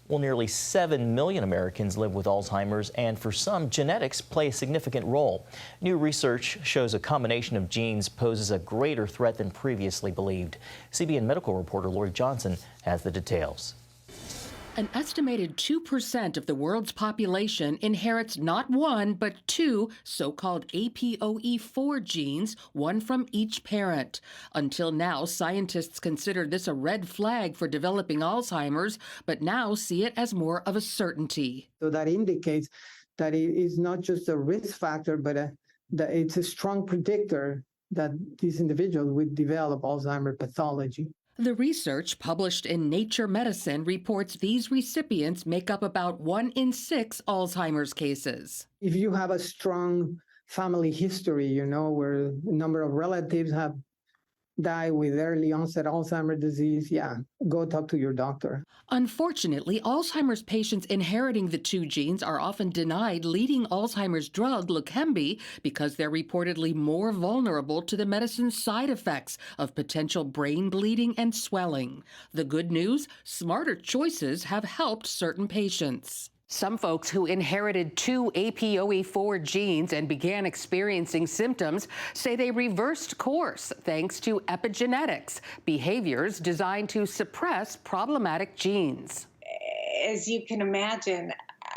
Well, nearly 7 million Americans live with Alzheimer's, and for some, genetics play a significant role. New research shows a combination of genes poses a greater threat than previously believed. CBN medical reporter Lorie has the details. An estimated 2% of the world's population inherits not one, but two so-called APOE4 genes, one from each parent. Until now, scientists considered this a red flag for developing Alzheimer's, but now see it as more of a certainty. So that indicates that it is not just a risk factor, but that it's a strong predictor that these individuals would develop Alzheimer's pathology. The research published in Nature Medicine reports these recipients make up about 1 in 6 Alzheimer's cases. If you have a strong family history, where a number of relatives have died with early onset Alzheimer's disease, go talk to your doctor. Unfortunately, Alzheimer's patients inheriting the two genes are often denied leading Alzheimer's drug Leqembi because they're reportedly more vulnerable to the medicine's side effects of potential brain bleeding and swelling. The good news, smarter choices have helped certain patients. Some folks who inherited two APOE4 genes and began experiencing symptoms say they reversed course thanks to epigenetics, behaviors designed to suppress problematic genes. As you can imagine,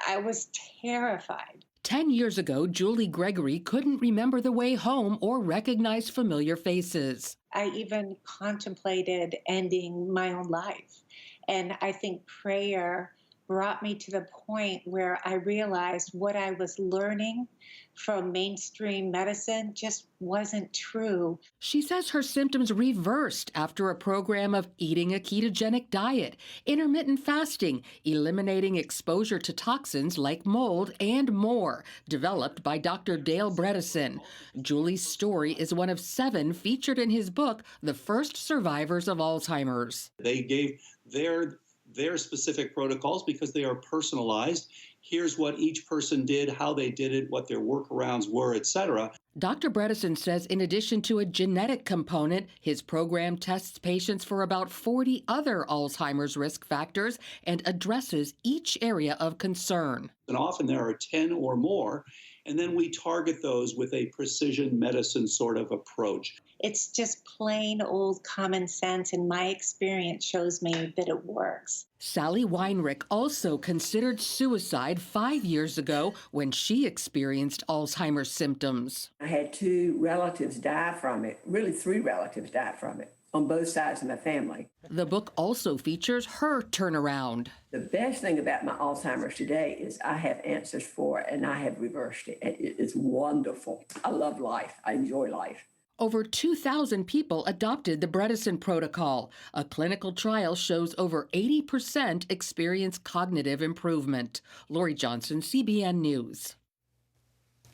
I was terrified. 10 years ago, Julie Gregory couldn't remember the way home or recognize familiar faces. I even contemplated ending my own life. And I think prayer brought me to the point where I realized what I was learning from mainstream medicine just wasn't true. She says her symptoms reversed after a program of eating a ketogenic diet, intermittent fasting, eliminating exposure to toxins like mold, and more, developed by Dr. Dale Bredesen. Julie's story is one of 7 featured in his book, The First Survivors of Alzheimer's. They gave their specific protocols because they are personalized. Here's what each person did, how they did it, what their workarounds were, etc. Dr. Bredesen says in addition to a genetic component, his program tests patients for about 40 other Alzheimer's risk factors and addresses each area of concern. And often there are 10 or more, and then we target those with a precision medicine sort of approach. It's just plain old common sense, and my experience shows me that it works. Sally Weinrich also considered suicide 5 years ago when she experienced Alzheimer's symptoms. I had 2 relatives die from it, really 3 relatives died from it, on both sides of my family. The book also features her turnaround. The best thing about my Alzheimer's today is I have answers for it, and I have reversed it. It's wonderful. I love life. I enjoy life. Over 2,000 people adopted the Bredesen protocol. A clinical trial shows over 80% experience cognitive improvement. Lorie Johnson, CBN News.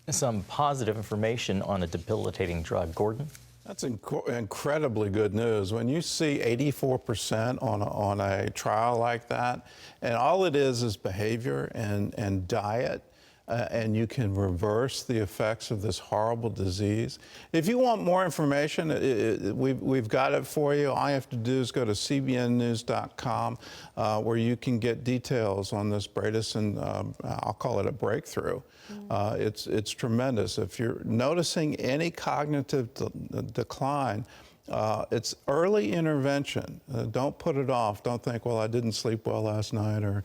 Some positive information on a debilitating drug. Gordon? That's incredibly good news. When you see 84% on a trial like that, and all it is behavior and diet, and you can reverse the effects of this horrible disease. If you want more information, we've got it for you. All you have to do is go to cbnnews.com, where you can get details on this Bredesen, I'll call it a breakthrough. It's tremendous. If you're noticing any cognitive decline, it's early intervention. Don't put it off. Don't think, well, I didn't sleep well last night, or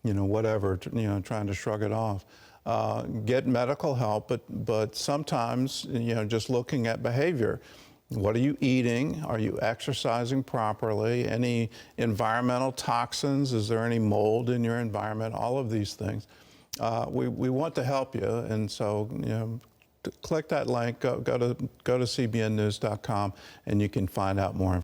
whatever, trying to shrug it off. Get medical help, but sometimes, just looking at behavior. What are you eating? Are you exercising properly? Any environmental toxins? Is there any mold in your environment? All of these things. We want to help you, and so, click that link, go to cbnnews.com, and you can find out more.